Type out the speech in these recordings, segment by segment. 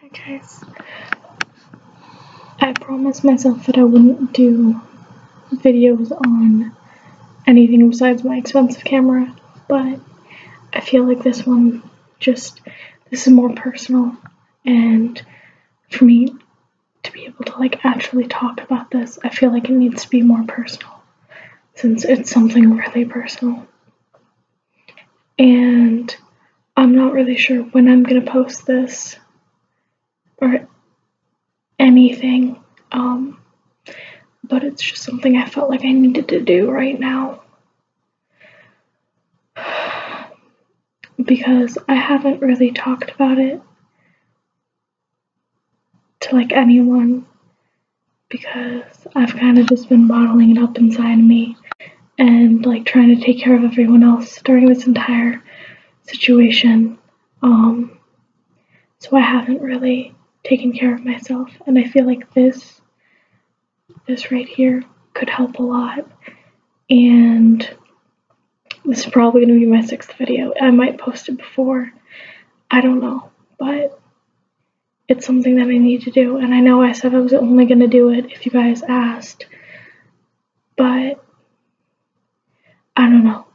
Hi guys. I promised myself that I wouldn't do videos on anything besides my expensive camera, but I feel like this is more personal, and for me to be able to actually talk about this, I feel like it needs to be more personal since it's something really personal. And I'm not really sure when I'm gonna post this or anything, but it's just something I felt like I needed to do right now because I haven't really talked about it to anyone, because I've kind of just been bottling it up inside of me and trying to take care of everyone else during this entire situation. So I haven't really taken care of myself, and I feel like this right here could help a lot. And this is probably going to be my 6th video. I might post it before, I don't know, but it's something that I need to do. And I know I said I was only going to do it if you guys asked, but I don't know.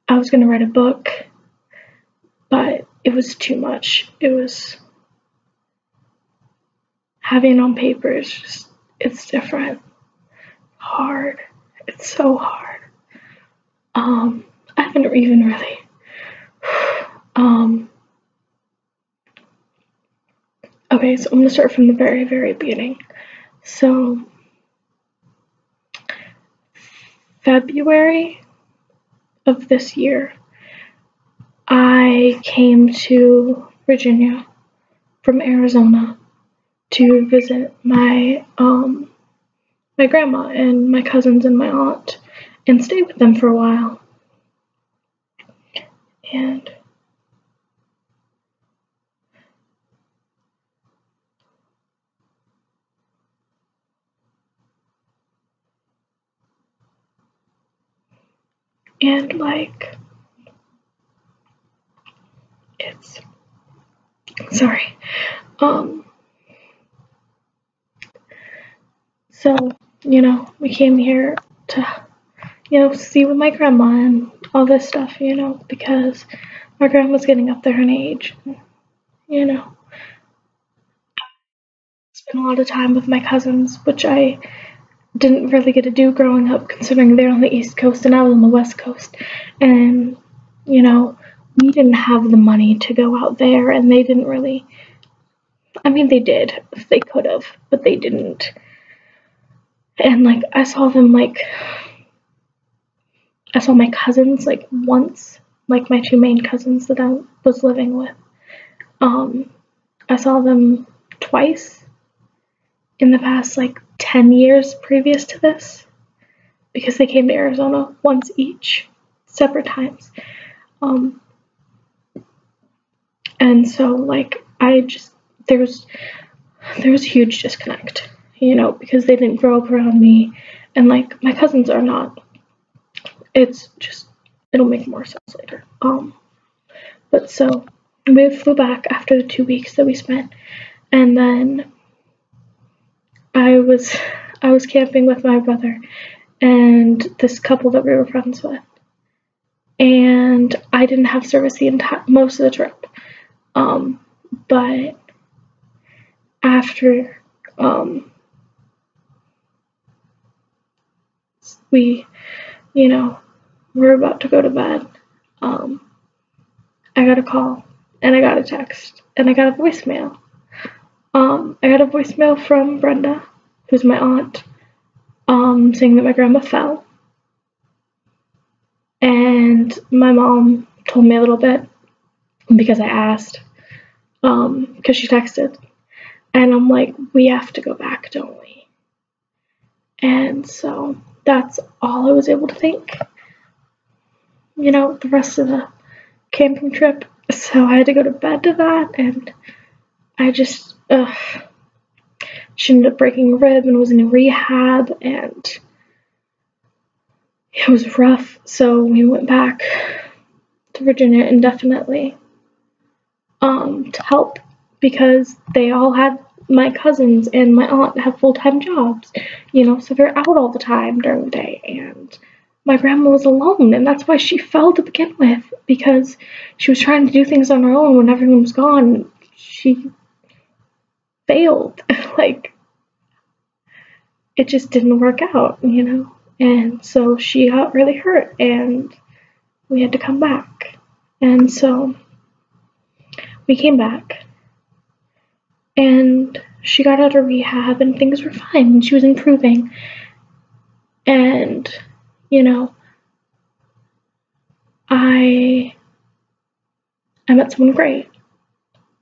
I was going to write a book, but it was too much. It was having it on paper. It's different. Hard. It's so hard. I haven't even really. Okay, so I'm gonna start from the very, very beginning. So, February of this year, I came to Virginia from Arizona to visit my grandma and my cousins and my aunt and stay with them for a while. And it's sorry. So, we came here to, see with my grandma and all this stuff, because my grandma's getting up there in age. Spent a lot of time with my cousins, which I didn't really get to do growing up, considering they're on the East Coast and I was on the West Coast. And, we didn't have the money to go out there, and they didn't really. I mean, they did, if they could have, but they didn't. And, I saw them, I saw my cousins, once, my 2 main cousins that I was living with. I saw them twice in the past, 10 years previous to this, because they came to Arizona once each, separate times. And so, there was a huge disconnect, because they didn't grow up around me, and, my cousins are not. It's just, it'll make more sense later. But so, we flew back after the 2 weeks that we spent, and then I was camping with my brother and this couple that we were friends with, and I didn't have service most of the trip. But after we, were about to go to bed, I got a call and I got a text and I got a voicemail. I got a voicemail from Brenda, who's my aunt, saying that my grandma fell. And my mom told me a little bit because I asked, because she texted. And I'm like, we have to go back, don't we? And so that's all I was able to think, the rest of the camping trip. So I had to go to bed to that, and I just, she ended up breaking a rib and was in rehab, and it was rough. So we went back to Virginia indefinitely, to help because they all had, my cousins and my aunt have full-time jobs, so they're out all the time during the day, and my grandma was alone, and that's why she fell to begin with, because she was trying to do things on her own when everyone was gone. She failed. Like, it just didn't work out, and so she got really hurt, and we had to come back, and so we came back, and she got out of rehab, and things were fine, and she was improving, and, I met someone great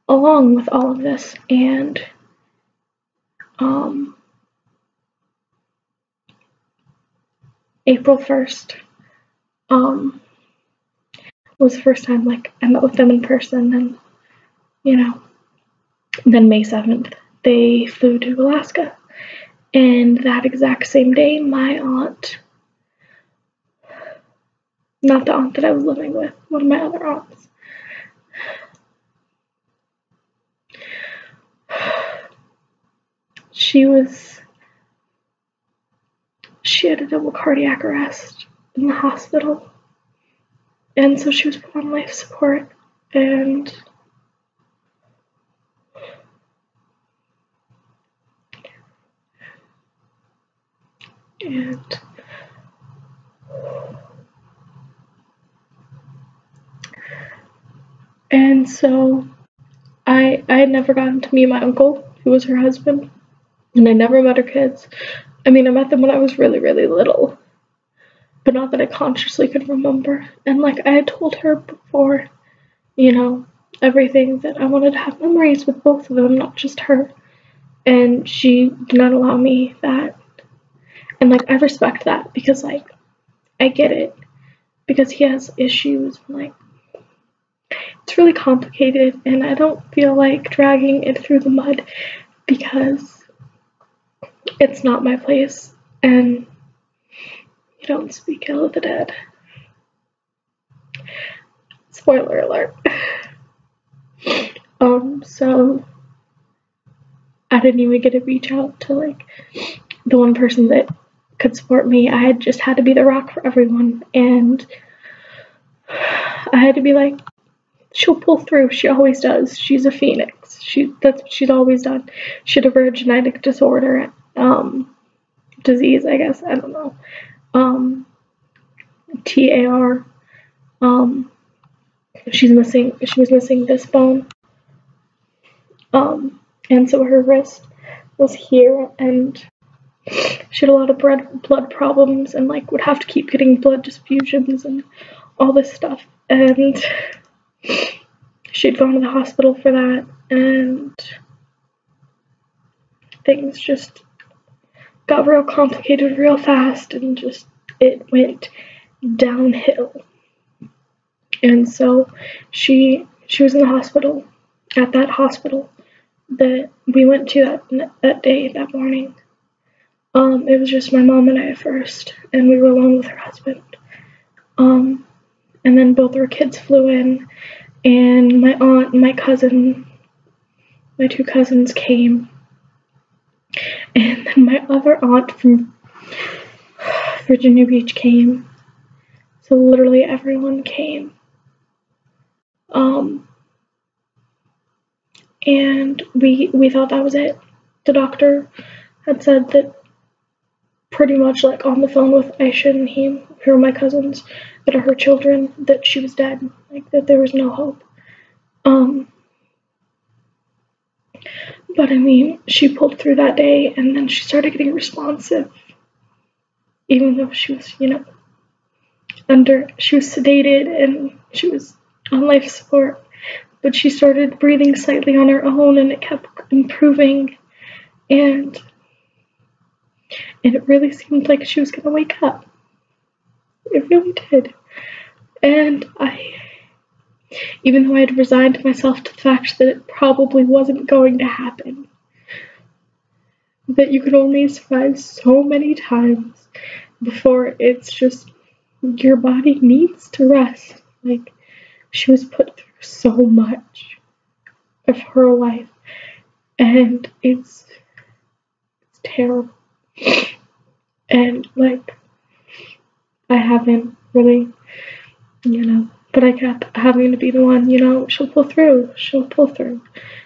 along with all of this, and, April 1st, was the first time, like, I met with them in person, and, then May 7th, they flew to Alaska, and that exact same day, my aunt, not the aunt that I was living with, one of my other aunts, she had a double cardiac arrest in the hospital, and so she was put on life support, and so I had never gotten to meet my uncle, who was her husband, and I never met her kids. I mean, I met them when I was really, really little, but not that I consciously could remember. And, like, I had told her before, everything, that I wanted to have memories with both of them, not just her. And she did not allow me that. And, like, I respect that, because, like, I get it, because he has issues, and, like, it's really complicated, and I don't feel like dragging it through the mud, because it's not my place, and you don't speak ill of the dead. Spoiler alert. So I didn't even get to reach out to, like, the one person that could support me. I had just had to be the rock for everyone, and I had to be like, she'll pull through. She always does. She's a phoenix. That's what she's always done. She had a rare genetic disorder, disease, I guess. I don't know. TAR. She was missing this bone. And so her wrist was here, and she had a lot of blood problems, and, like, would have to keep getting blood transfusions and all this stuff. And she'd gone to the hospital for that, and things just got real complicated real fast, and just, it went downhill. And so she was in the hospital, at that hospital that we went to that morning. It was just my mom and I at first, and we were alone with her husband. And then both our kids flew in, and my aunt and my two cousins came. And then my other aunt from Virginia Beach came. So literally everyone came. And we thought that was it. The doctor had said that pretty much, like, on the phone with Aisha and him, who are my cousins, that are her children, that she was dead, like, that there was no hope. But I mean, she pulled through that day, and then she started getting responsive, even though she was, she was sedated, and she was on life support. But she started breathing slightly on her own, and it kept improving, and it really seemed like she was going to wake up. It really did. And even though I had resigned myself to the fact that it probably wasn't going to happen, that you can only survive so many times before it's just, your body needs to rest. Like, she was put through so much, of her life, and it's terrible. And like, I haven't really, but I kept having to be the one, she'll pull through. She'll pull through.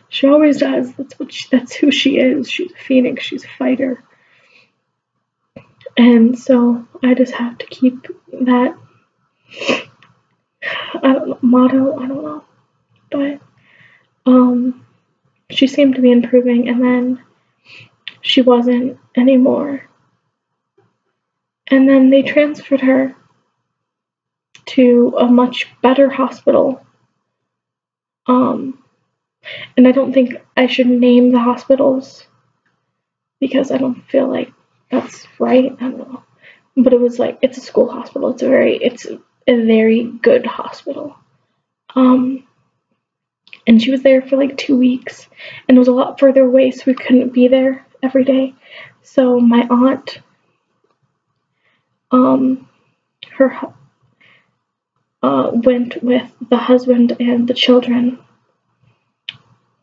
She always does. That's who she is. She's a phoenix. She's a fighter. And so I just have to keep that, motto. I don't know. But she seemed to be improving, and then she wasn't anymore. And then they transferred her to a much better hospital. And I don't think I should name the hospitals because I don't feel like that's right. I don't know. But it was like, it's a school hospital. It's a very good hospital. And she was there for like 2 weeks, and it was a lot further away, so we couldn't be there every day. So my aunt, her went with the husband and the children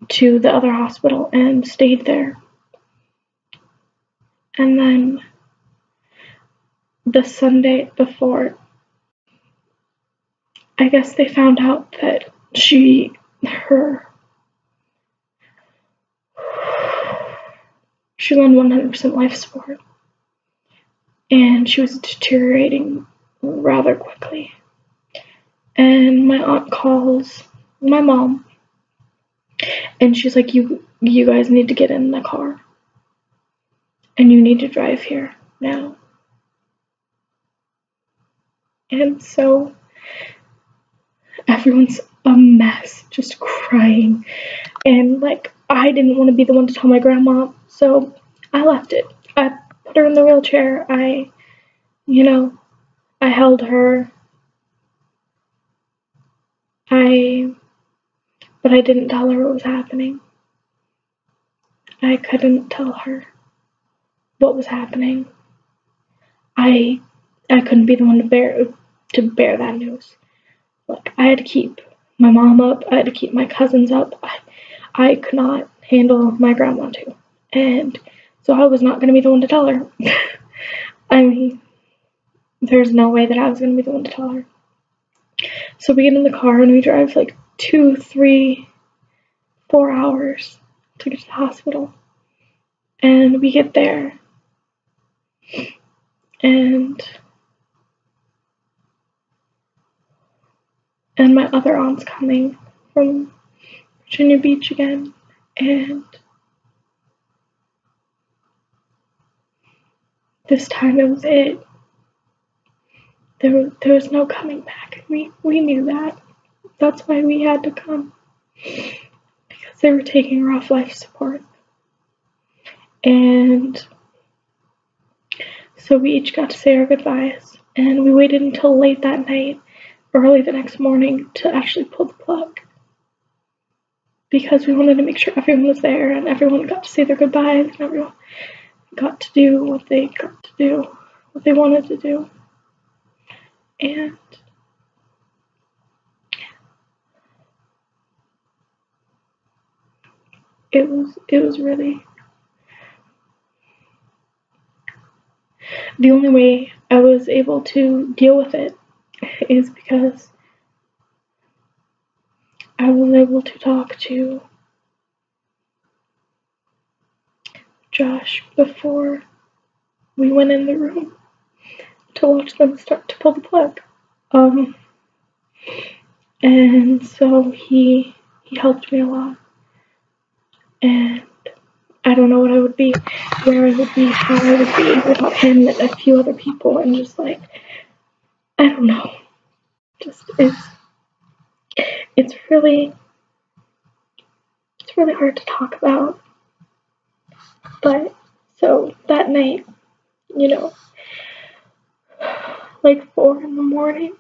to the other hospital and stayed there. And then the Sunday before, I guess they found out that she was on 100% life support, and she was deteriorating rather quickly. And my aunt calls my mom, and she's like, you guys need to get in the car, and you need to drive here now. And so everyone's a mess, just crying. And like, I didn't want to be the one to tell my grandma, so I left it. I put her in the wheelchair. I held her. But I didn't tell her what was happening. I couldn't tell her what was happening. I couldn't be the one to bear that news. Like, I had to keep my mom up. I had to keep my cousins up. I could not handle my grandma too. And so I was not going to be the one to tell her. I mean, there's no way that I was going to be the one to tell her. So we get in the car and we drive like 2, 3, 4 hours to get to the hospital. And we get there. And my other aunt's coming from Virginia Beach again. And this time it was it. There was no coming back. We knew that. That's why we had to come. Because they were taking her off life support. And so we each got to say our goodbyes. And we waited until late that night, early the next morning, to actually pull the plug. Because we wanted to make sure everyone was there and everyone got to say their goodbyes and everyone got to do what they got to do, what they wanted to do. And it was really, the only way I was able to deal with it is because I was able to talk to Josh before we went in the room to watch them start to pull the plug. And so he helped me a lot. And I don't know what I would be, where I would be, how I would be without him and a few other people, and just like, I don't know. Just it's really hard to talk about. But so that night, like 4 in the morning,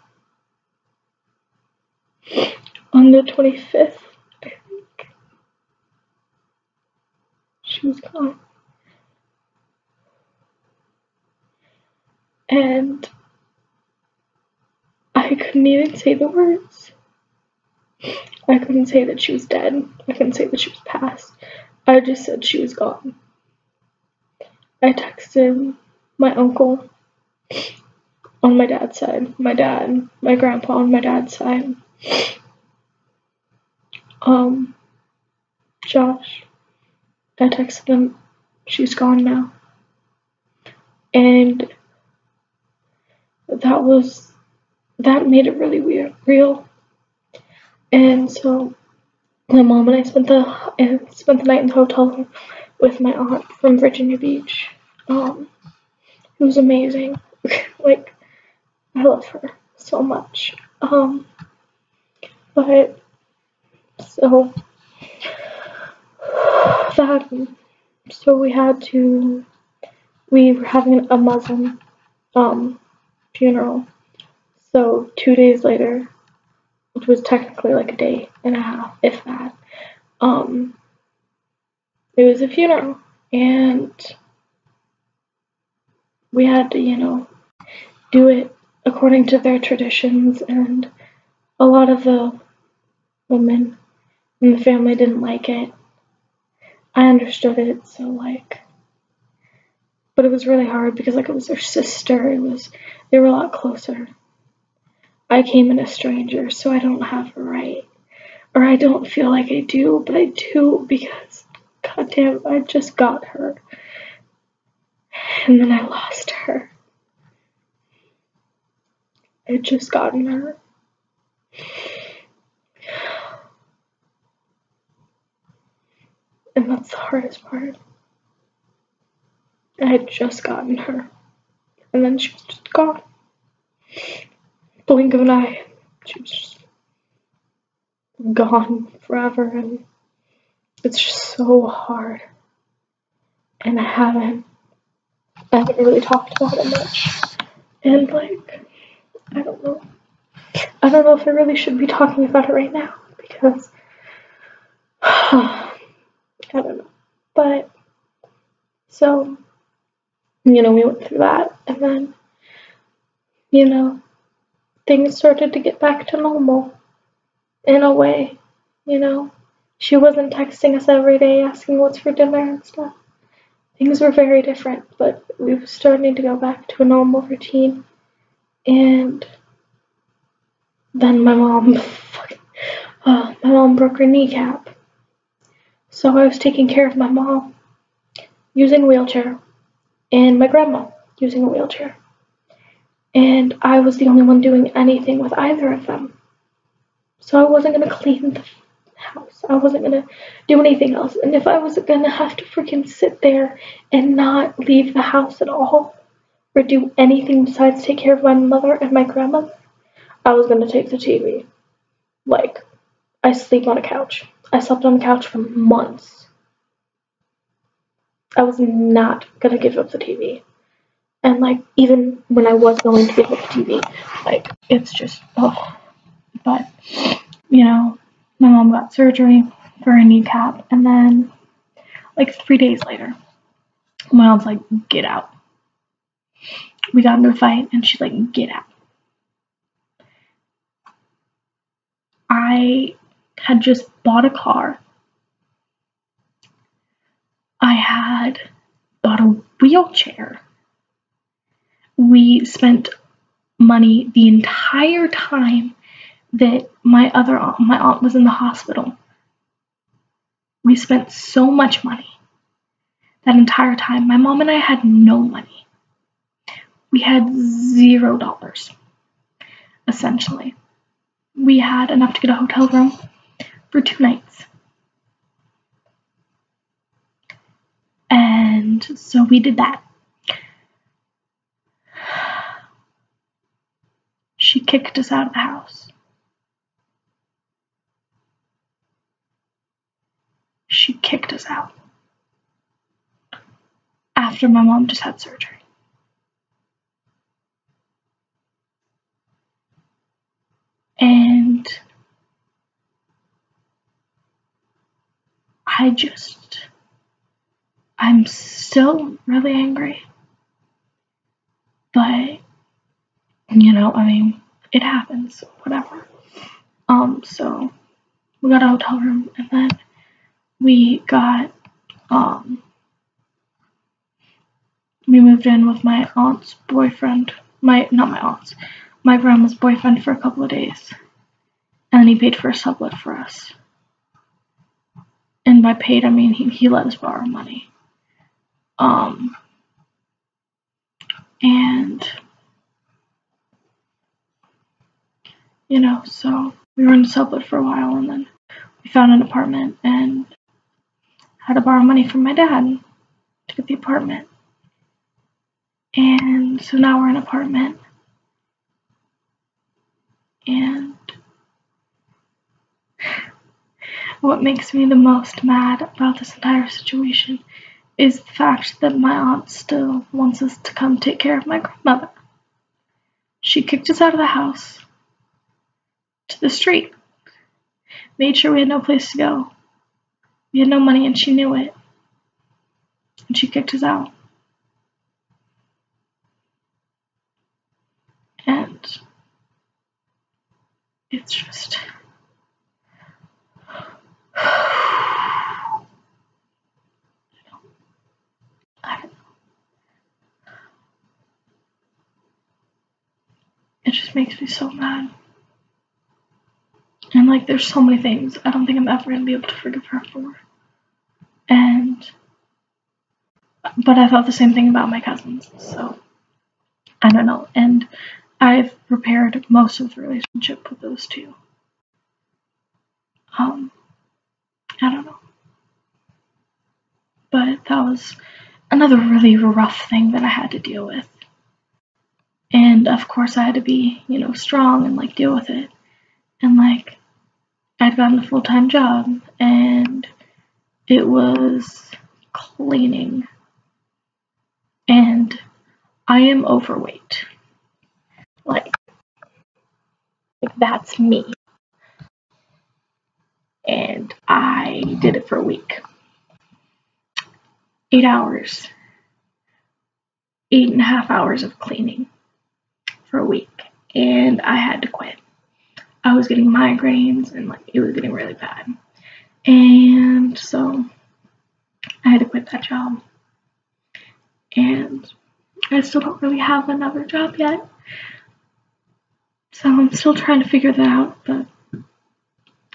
on the 25th, I think, she was gone. And I couldn't even say the words. I couldn't say that she was dead. I couldn't say that she was passed. I just said she was gone. I texted my uncle on my dad's side, my dad, my grandpa on my dad's side, Josh. I texted him, she's gone now. And that made it really real. And so my mom and I spent the night in the hotel with my aunt from Virginia Beach. It was amazing. Like, I love her so much. But so we were having a Muslim funeral. So 2 days later, which was technically like a day and a half, if that, it was a funeral, and we had to, do it according to their traditions, and a lot of the women in the family didn't like it. I understood it, so but it was really hard because it was their sister. They were a lot closer. I came in a stranger, so I don't have a right, or I don't feel like I do, but I do because, goddamn, I just got her, and then I lost her. I had just gotten her. And that's the hardest part. I had just gotten her, and then she was just gone. Blink of an eye, she was just gone forever, and it's just so hard. And I haven't really talked about it much. And I don't know. I don't know if I really should be talking about it right now because I don't know. But so, we went through that, and then, things started to get back to normal in a way. She wasn't texting us every day asking what's for dinner and stuff. Things were very different, but we were starting to go back to a normal routine. And then my mom broke her kneecap. So I was taking care of my mom using a wheelchair, and my grandma using a wheelchair. And I was the only one doing anything with either of them. So I wasn't going to clean the house. I wasn't going to do anything else. And if I was going to have to freaking sit there and not leave the house at all, or do anything besides take care of my mother and my grandmother, I was going to take the TV. I sleep on a couch. I slept on the couch for months. I was not going to give up the TV. And, even when I was going to give up the TV, it's just, oh. But, my mom got surgery for her kneecap, and then, 3 days later, my mom's like, get out. We got into a fight, and she's like, get out. I had just bought a car. I had bought a wheelchair. We spent money the entire time that my aunt was in the hospital. We spent so much money that entire time. My mom and I had no money. We had $0, essentially. We had enough to get a hotel room for 2 nights. And so we did that. She kicked us out of the house. She kicked us out after my mom just had surgery. And I'm still really angry. But, it happens, whatever. So We got a hotel room, and then we got, we moved in with my aunt's boyfriend. Not my aunt's, my grandma's boyfriend for a couple of days. And then he paid for a sublet for us. And by paid, I mean he let us borrow money. And, so we were in a sublet for a while, and then we found an apartment and had to borrow money from my dad to get the apartment. And so now we're in an apartment. And what makes me the most mad about this entire situation is the fact that my aunt still wants us to come take care of my grandmother. She kicked us out of the house to the street, made sure we had no place to go. We had no money and she knew it. And she kicked us out. And it's just... I don't know. It just makes me so mad. And, there's so many things I don't think I'm ever going to be able to forgive her for. But I thought the same thing about my cousins, so I don't know. And I've repaired most of the relationship with those two. I don't know. But that was another really rough thing that I had to deal with. And of course I had to be, strong and deal with it. And I'd gotten a full-time job and it was cleaning. And I am overweight. That's me. And I did it for a week. 8 hours. 8.5 hours of cleaning for a week. And I had to quit. I was getting migraines and it was getting really bad. And so I had to quit that job. And I still don't really have another job yet. So I'm still trying to figure that out, but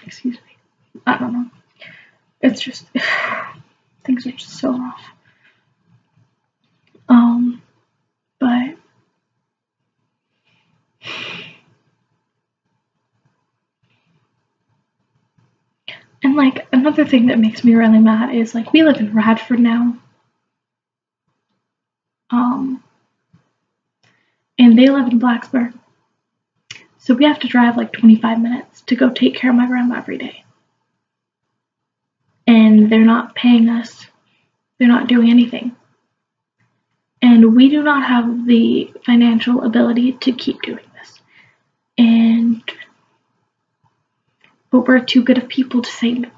excuse me. I don't know. It's just things are just so rough. But and another thing that makes me really mad is we live in Radford now. And they live in Blacksburg. So we have to drive 25 minutes to go take care of my grandma every day. And they're not paying us. They're not doing anything. And we do not have the financial ability to keep doing this. But we're too good of people to say no.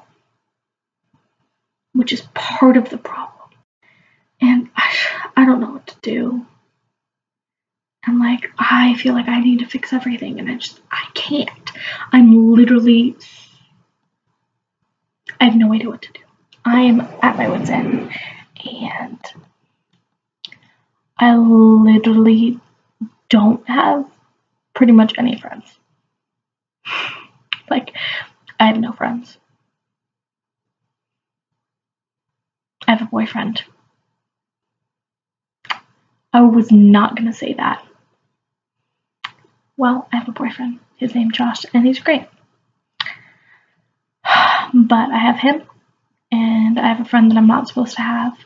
Which is part of the problem. And I don't know what to do. And I feel I need to fix everything and I can't. I'm literally, I have no idea what to do. I am at my wit's end. And I literally don't have pretty much any friends. I have no friends. I have a boyfriend. I was not gonna say that. Well, I have a boyfriend. His name's Josh, and he's great. But I have him, and I have a friend that I'm not supposed to have,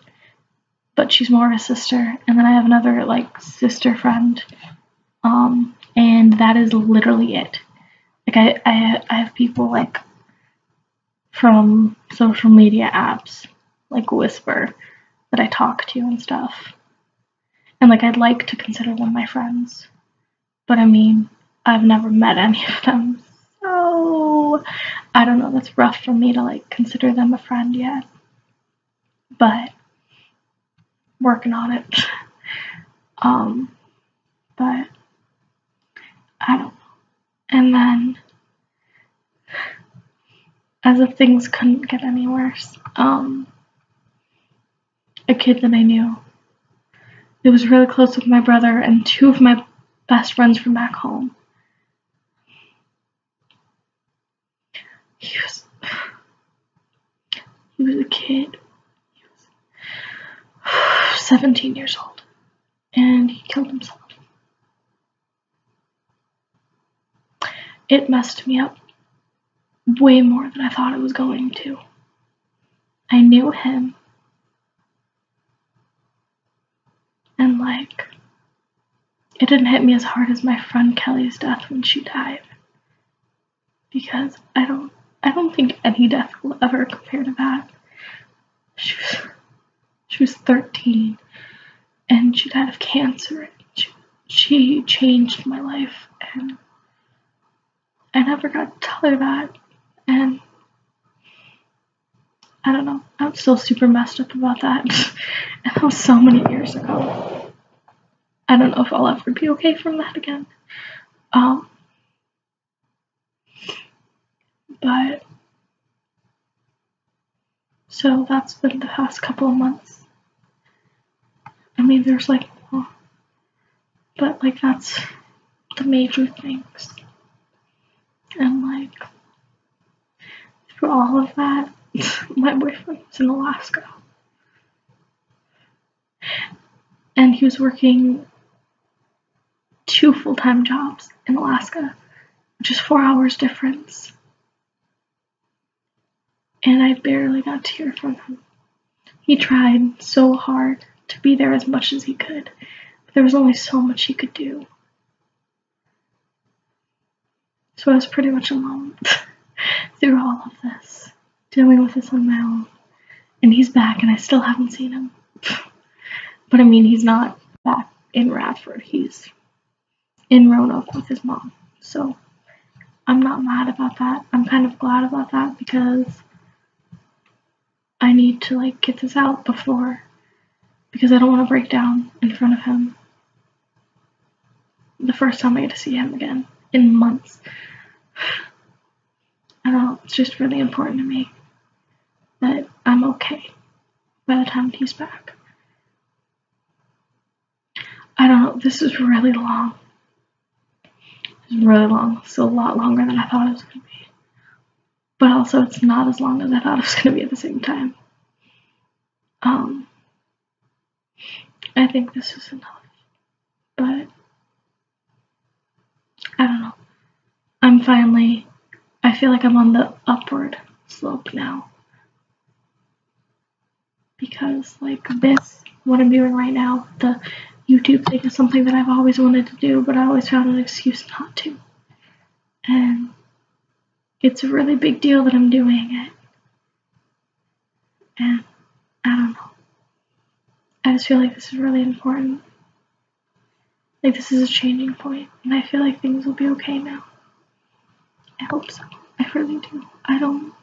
but she's more of a sister. And then I have another sister friend, and that is literally it. I have people from social media apps, Whisper, that I talk to and stuff. And I'd like to consider them my friends. But I mean, I've never met any of them. So I don't know, that's rough for me to consider them a friend yet. But working on it. But I don't know. And then as if things couldn't get any worse. A kid that I knew. It was really close with my brother and two of my best friends from back home. He was a kid. He was 17 years old. And he killed himself. It messed me up way more than I thought it was going to. I knew him. And it didn't hit me as hard as my friend Kelly's death when she died. Because I don't think any death will ever compare to that. She was 13 and she died of cancer. She changed my life, and I never got to tell her that. And I don't know, I'm still super messed up about that. And that was so many years ago. I don't know if I'll ever be okay from that again. But so that's been the past couple of months. I mean, there's more, but that's the major things. And through all of that, my boyfriend was in Alaska. And he was working 2 full-time jobs in Alaska, which is 4 hours difference. And I barely got to hear from him. He tried so hard to be there as much as he could, but there was only so much he could do. So I was pretty much alone through all of this, dealing with this on my own. And he's back, and I still haven't seen him. But I mean, he's not back in Radford. He's in Roanoke with his mom. So I'm not mad about that. I'm kind of glad about that because I need to get this out because I don't want to break down in front of him the first time I get to see him again in months. I don't know, it's just really important to me that I'm okay by the time he's back. I don't know, this is really long. It's really long. It's a lot longer than I thought it was going to be. But also, it's not as long as I thought it was going to be at the same time. I think this is enough. But I don't know. I feel like I'm on the upward slope now. Because what I'm doing right now, the YouTube thing is something that I've always wanted to do, but I always found an excuse not to. And it's a really big deal that I'm doing it. And I don't know. I just feel like this is really important. This is a changing point, and I feel like things will be okay now. I hope so. I really do. I don't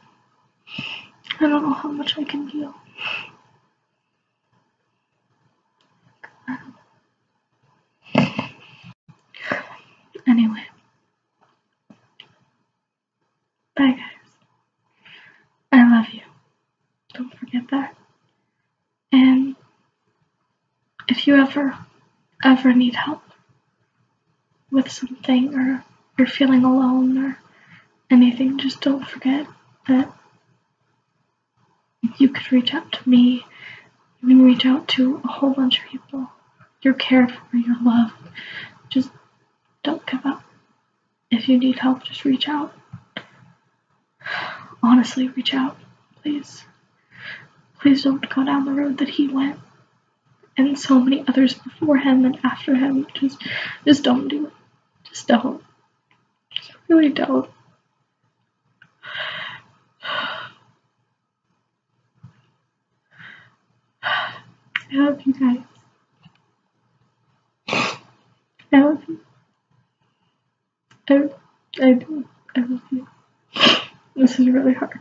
know how much I can deal. Anyway. Bye, guys. I love you. Don't forget that. And if you ever need help with something, or you're feeling alone or anything, just don't forget that you could reach out to me. You can reach out to a whole bunch of people. You're cared for, you're loved. Just don't give up. If you need help, just reach out. Honestly, reach out, please. Please don't go down the road that he went, and so many others before him and after him. Just don't do it. Just don't. Just really don't. I love you guys. I love you. I do. I love you. This is really hard.